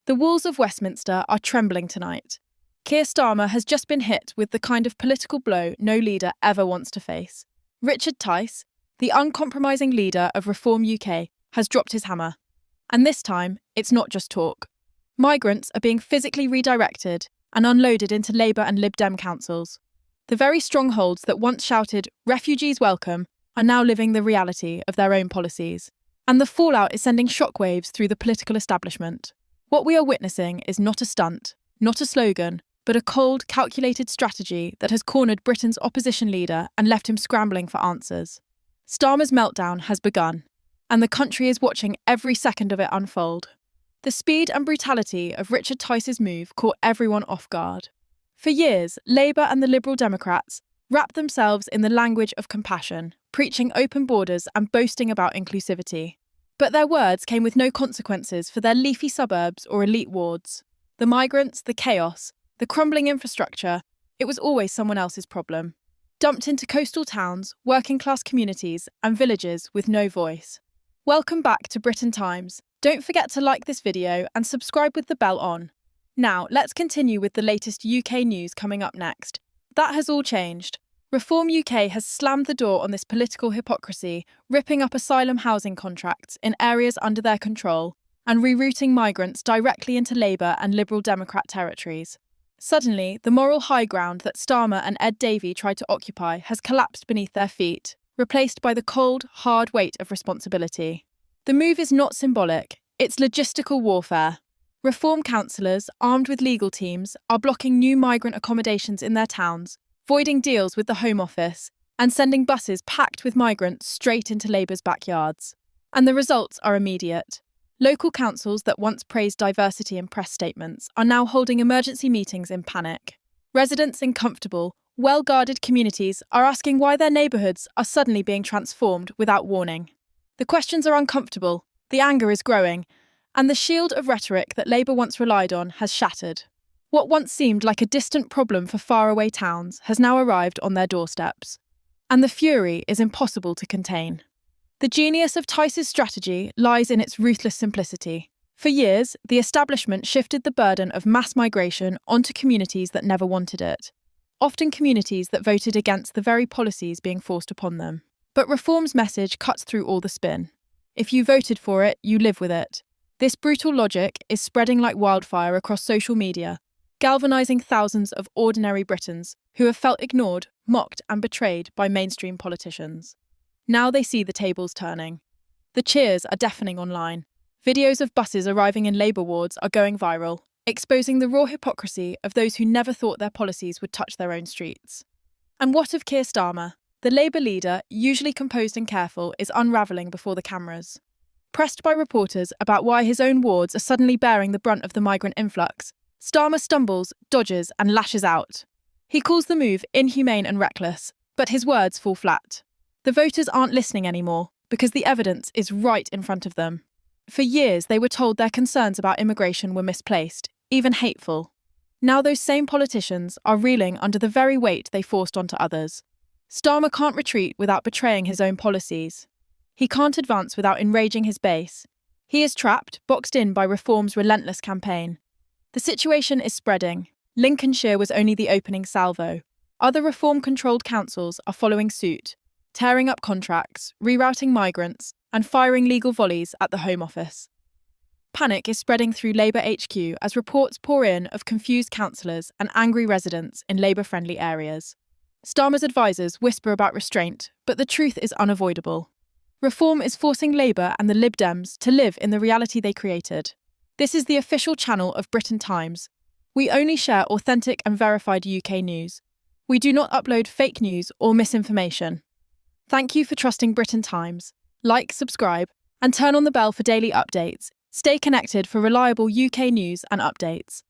The walls of Westminster are trembling tonight. Keir Starmer has just been hit with the kind of political blow no leader ever wants to face. Richard Tice, the uncompromising leader of Reform UK, has dropped his hammer. And this time, it's not just talk. Migrants are being physically redirected and unloaded into Labour and Lib Dem councils. The very strongholds that once shouted, "Refugees welcome," are now living the reality of their own policies. And the fallout is sending shockwaves through the political establishment. What we are witnessing is not a stunt, not a slogan, but a cold, calculated strategy that has cornered Britain's opposition leader and left him scrambling for answers. Starmer's meltdown has begun, and the country is watching every second of it unfold. The speed and brutality of Richard Tice's move caught everyone off guard. For years, Labour and the Liberal Democrats wrapped themselves in the language of compassion, preaching open borders and boasting about inclusivity. But their words came with no consequences for their leafy suburbs or elite wards. The migrants, the chaos, the crumbling infrastructure, it was always someone else's problem. Dumped into coastal towns, working-class communities, and villages with no voice. Welcome back to Britain Times. Don't forget to like this video and subscribe with the bell on. Now, let's continue with the latest UK news coming up next. That has all changed. Reform UK has slammed the door on this political hypocrisy, ripping up asylum housing contracts in areas under their control and rerouting migrants directly into Labour and Liberal Democrat territories. Suddenly, the moral high ground that Starmer and Ed Davey tried to occupy has collapsed beneath their feet, replaced by the cold, hard weight of responsibility. The move is not symbolic, it's logistical warfare. Reform councillors, armed with legal teams, are blocking new migrant accommodations in their towns, voiding deals with the Home Office, and sending buses packed with migrants straight into Labour's backyards. And the results are immediate. Local councils that once praised diversity in press statements are now holding emergency meetings in panic. Residents in comfortable, well-guarded communities are asking why their neighbourhoods are suddenly being transformed without warning. The questions are uncomfortable, the anger is growing, and the shield of rhetoric that Labour once relied on has shattered. What once seemed like a distant problem for faraway towns has now arrived on their doorsteps. And the fury is impossible to contain. The genius of Tice's strategy lies in its ruthless simplicity. For years, the establishment shifted the burden of mass migration onto communities that never wanted it, often communities that voted against the very policies being forced upon them. But Reform's message cuts through all the spin. If you voted for it, you live with it. This brutal logic is spreading like wildfire across social media, galvanising thousands of ordinary Britons who have felt ignored, mocked and betrayed by mainstream politicians. Now they see the tables turning. The cheers are deafening online. Videos of buses arriving in Labour wards are going viral, exposing the raw hypocrisy of those who never thought their policies would touch their own streets. And what of Keir Starmer? The Labour leader, usually composed and careful, is unravelling before the cameras. Pressed by reporters about why his own wards are suddenly bearing the brunt of the migrant influx, Starmer stumbles, dodges and lashes out. He calls the move inhumane and reckless, but his words fall flat. The voters aren't listening anymore because the evidence is right in front of them. For years they were told their concerns about immigration were misplaced, even hateful. Now those same politicians are reeling under the very weight they forced onto others. Starmer can't retreat without betraying his own policies. He can't advance without enraging his base. He is trapped, boxed in by Reform's relentless campaign. The situation is spreading. Lincolnshire was only the opening salvo. Other Reform-controlled councils are following suit, tearing up contracts, rerouting migrants, and firing legal volleys at the Home Office. Panic is spreading through Labour HQ as reports pour in of confused councillors and angry residents in Labour-friendly areas. Starmer's advisers whisper about restraint, but the truth is unavoidable. Reform is forcing Labour and the Lib Dems to live in the reality they created. This is the official channel of Britain Times. We only share authentic and verified UK news. We do not upload fake news or misinformation. Thank you for trusting Britain Times. Like, subscribe, and turn on the bell for daily updates. Stay connected for reliable UK news and updates.